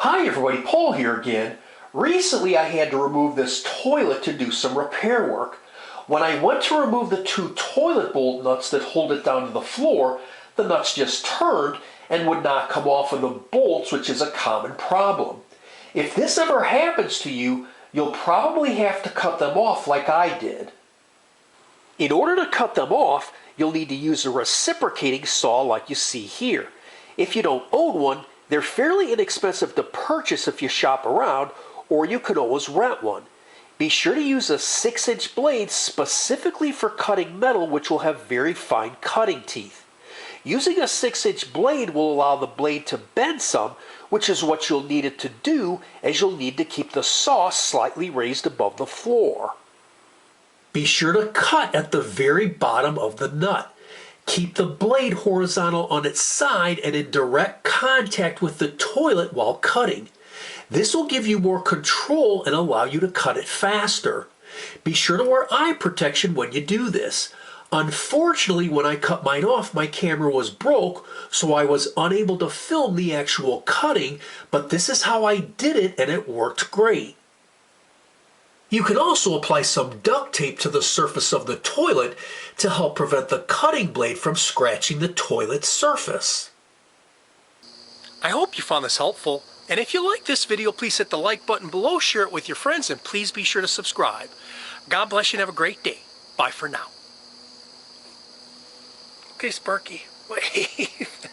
Hi everybody, Paul here again. Recently I had to remove this toilet to do some repair work. When I went to remove the two toilet bolt nuts that hold it down to the floor, the nuts just turned and would not come off of the bolts, which is a common problem. If this ever happens to you, you'll probably have to cut them off like I did. In order to cut them off, you'll need to use a reciprocating saw like you see here. If you don't own one, they're fairly inexpensive to purchase if you shop around, or you could always rent one. Be sure to use a 6-inch blade specifically for cutting metal, which will have very fine cutting teeth. Using a 6-inch blade will allow the blade to bend some, which is what you'll need it to do, as you'll need to keep the saw slightly raised above the floor. Be sure to cut at the very bottom of the nut. Keep the blade horizontal on its side and in direct contact with the toilet while cutting. This will give you more control and allow you to cut it faster. Be sure to wear eye protection when you do this. Unfortunately, when I cut mine off, my camera was broke, so I was unable to film the actual cutting, but this is how I did it and it worked great. You can also apply some duct tape to the surface of the toilet to help prevent the cutting blade from scratching the toilet surface. I hope you found this helpful, and if you like this video, please hit the like button below, share it with your friends, and please be sure to subscribe. God bless you and have a great day. Bye for now. Okay, Sparky, wave.